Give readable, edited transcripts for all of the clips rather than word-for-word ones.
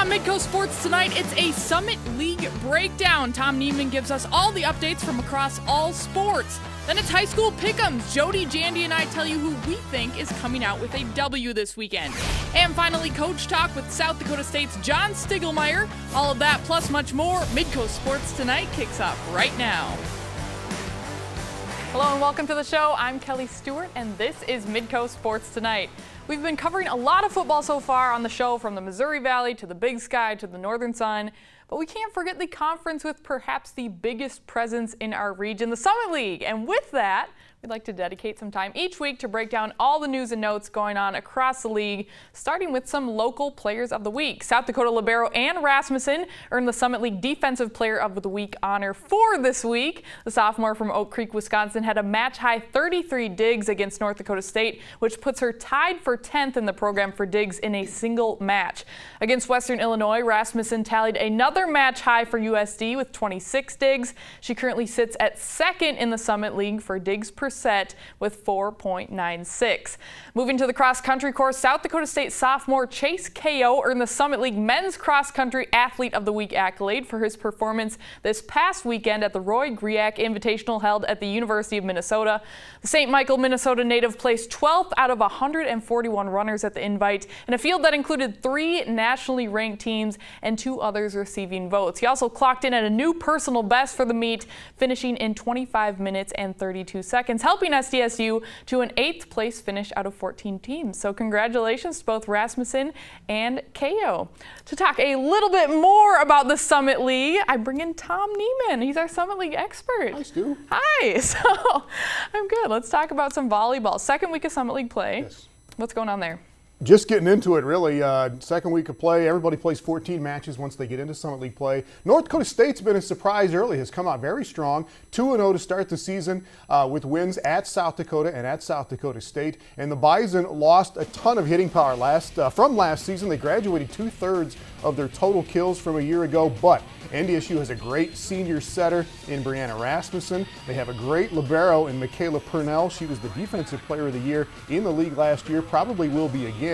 on Midco Sports Tonight, it's a Summit League breakdown. Tom Nieman gives us all the updates from across all sports. Then it's high school pick'ems. Jody, Jandy, and I tell you who we think is coming out with a W this weekend. And finally, Coach Talk with South Dakota State's John Stiglmeyer. All of that plus much more. Midco Sports Tonight kicks off right now. Hello and welcome to the show. I'm Kelly Stewart, and this is Midco Sports Tonight. We've been covering a lot of football so far on the show, from the Missouri Valley to the Big Sky to the Northern Sun. But we can't forget the conference with perhaps the biggest presence in our region, the Summit League. And with that, we'd like to dedicate some time each week to break down all the news and notes going on across the league, starting with some local players of the week. South Dakota libero Ann Rasmussen earned the Summit League Defensive Player of the Week honor for this week. The sophomore from Oak Creek, Wisconsin had a match-high 33 digs against North Dakota State, which puts her tied for 10th in the program for digs in a single match. Against Western Illinois, Rasmussen tallied another match high for USD with 26 digs. She currently sits at second in the Summit League for digs per set with 4.96. Moving to the cross-country course, South Dakota State sophomore Chase Ko earned the Summit League Men's Cross Country Athlete of the Week accolade for his performance this past weekend at the Roy Griak Invitational held at the University of Minnesota. The St. Michael, Minnesota native placed 12th out of 141 runners at the invite in a field that included 3 nationally ranked teams and 2 others receiving votes. He also clocked in at a new personal best for the meet, finishing in 25 minutes and 32 seconds, helping SDSU to an 8th place finish out of 14 teams. So congratulations to both Rasmussen and Ko. To talk a little bit more about the Summit League, I bring in Tom Nieman. He's our Summit League expert. Hi, Stu. Hi. So I'm good. Let's talk about some volleyball. Second week of Summit League play. Yes. What's going on there? Just getting into it, really. Second week of play. Everybody plays 14 matches once they get into Summit League play. North Dakota State's been a surprise early, has come out very strong. 2-0 to start the season with wins at South Dakota and at South Dakota State. And the Bison lost a ton of hitting power from last season. They graduated 2/3 of their total kills from a year ago, but NDSU has a great senior setter in Brianna Rasmussen. They have a great libero in Michaela Purnell. She was the Defensive Player of the Year in the league last year, probably will be again.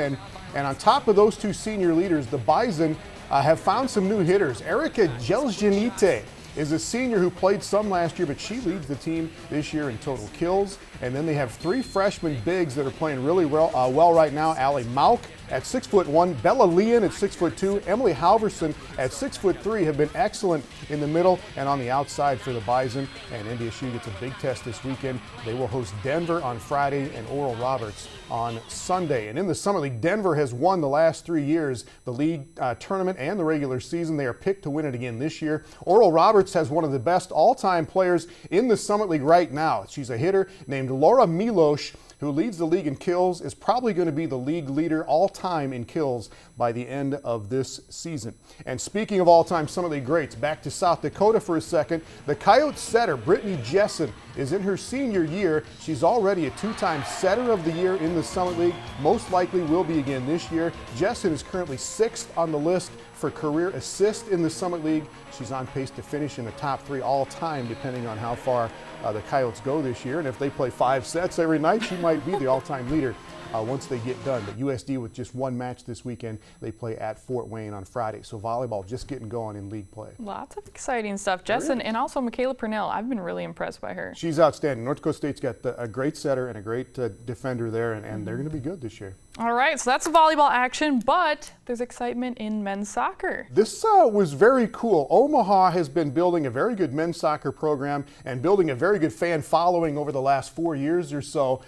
And on top of those 2 senior leaders, the Bison have found some new hitters. Erica Jeljanite is a senior who played some last year, but she leads the team this year in total kills. And then they have 3 freshman bigs that are playing really well right now. Allie Mauk at 6'1", Bella Leon at 6'2", Emily Halverson at 6'3" have been excellent in the middle and on the outside for the Bison. And NDSU gets a big test this weekend. They will host Denver on Friday and Oral Roberts on Sunday. And in the Summit League, Denver has won the last 3 years, the league tournament and the regular season. They are picked to win it again this year. Oral Roberts has one of the best all-time players in the Summit League right now. She's a hitter named Laura Milosh, who leads the league in kills, is probably going to be the league leader all-time in kills by the end of this season. And speaking of all-time Summit League greats, back to South Dakota for a second. The Coyote setter, Brittany Jessen, is in her senior year. She's already a 2-time setter of the year in the Summit League. Most likely will be again this year. Jessen is currently 6th on the list for career assist in the Summit League. She's on pace to finish in the top 3 all-time, depending on how far the Coyotes go this year. And if they play 5 sets every night, she might be the all-time leader once they get done. But USD with just 1 match this weekend. They play at Fort Wayne on Friday. So volleyball just getting going in league play. Lots of exciting stuff. Jessen and also Michaela Purnell. I've been really impressed by her. She's outstanding. North Dakota State's got a great setter and a great defender there, and they're going to be good this year. All right, so that's the volleyball action, but there's excitement in men's soccer. This was very cool. Omaha has been building a very good men's soccer program and building a very good fan following over the last 4 years or so.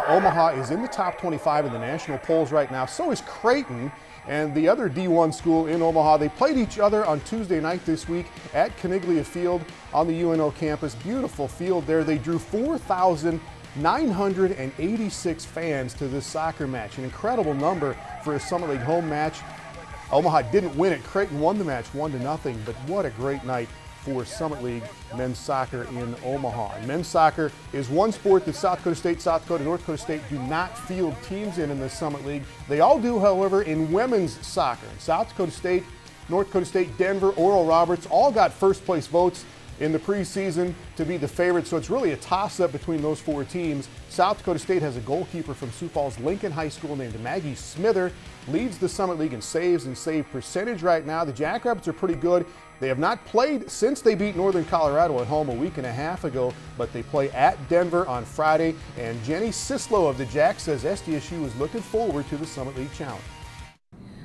Omaha is in the top 25 in the national polls right now. So is Creighton and the other D1 school in Omaha. They played each other on Tuesday night this week at Caniglia Field on the UNO campus. Beautiful field there. They drew 4,986 fans to this soccer match, an incredible number for a Summit League home match. Omaha didn't win it. Creighton won the match 1-0, but what a great night for Summit League men's soccer in Omaha. And men's soccer is one sport that South Dakota State, South Dakota, North Dakota State do not field teams in the Summit League. They all do, however, in women's soccer. South Dakota State, North Dakota State, Denver, Oral Roberts all got first place votes in the preseason to be the favorite, so it's really a toss-up between those 4 teams. South Dakota State has a goalkeeper from Sioux Falls Lincoln High School named Maggie Smither, leads the Summit League in saves and save percentage right now. The Jackrabbits are pretty good. They have not played since they beat Northern Colorado at home a week and a half ago, but they play at Denver on Friday. And Jenny Sislow of the Jacks says SDSU is looking forward to the Summit League Challenge.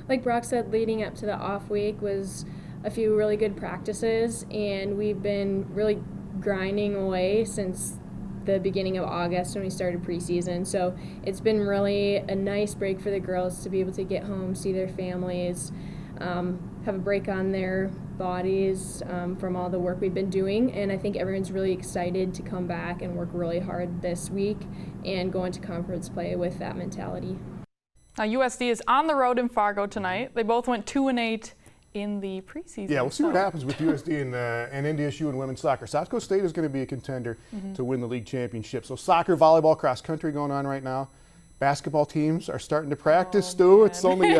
Like Brock said, leading up to the off week was a few really good practices, and we've been really grinding away since the beginning of August when we started preseason. So it's been really a nice break for the girls to be able to get home, see their families, have a break on their bodies from all the work we've been doing. And I think everyone's really excited to come back and work really hard this week and go into conference play with that mentality. Now USD is on the road in Fargo tonight. They both went 2-8 in the preseason. Yeah, we'll see what happens with USD and NDSU and women's soccer. South Dakota State is going to be a contender to win the league championship. So soccer, volleyball, cross country going on right now. Basketball teams are starting to practice, Stu. It's only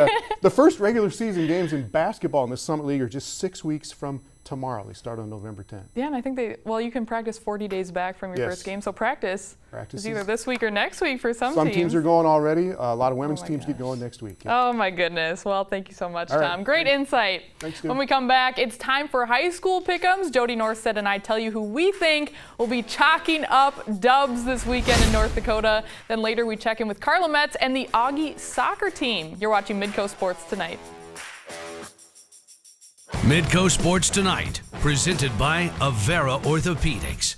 the first regular season games in basketball in the Summit League are just 6 weeks from tomorrow. They start on November 10th. Yeah, and I think you can practice 40 days back from your first game. So practice is either this week or next week for some teams. Some teams are going already. A lot of women's teams get going next week. Yeah. Oh my goodness. Well, thank you so much, All Tom. right. Great insight. Thanks, Stu. When we come back, it's time for high school pick'ems. Jody Norstead and I tell you who we think will be chalking up dubs this weekend in North Dakota. Then later we check in with Carla Metz and the Augie soccer team. You're watching Midco Sports Tonight. Midco Sports Tonight, presented by Avera Orthopedics.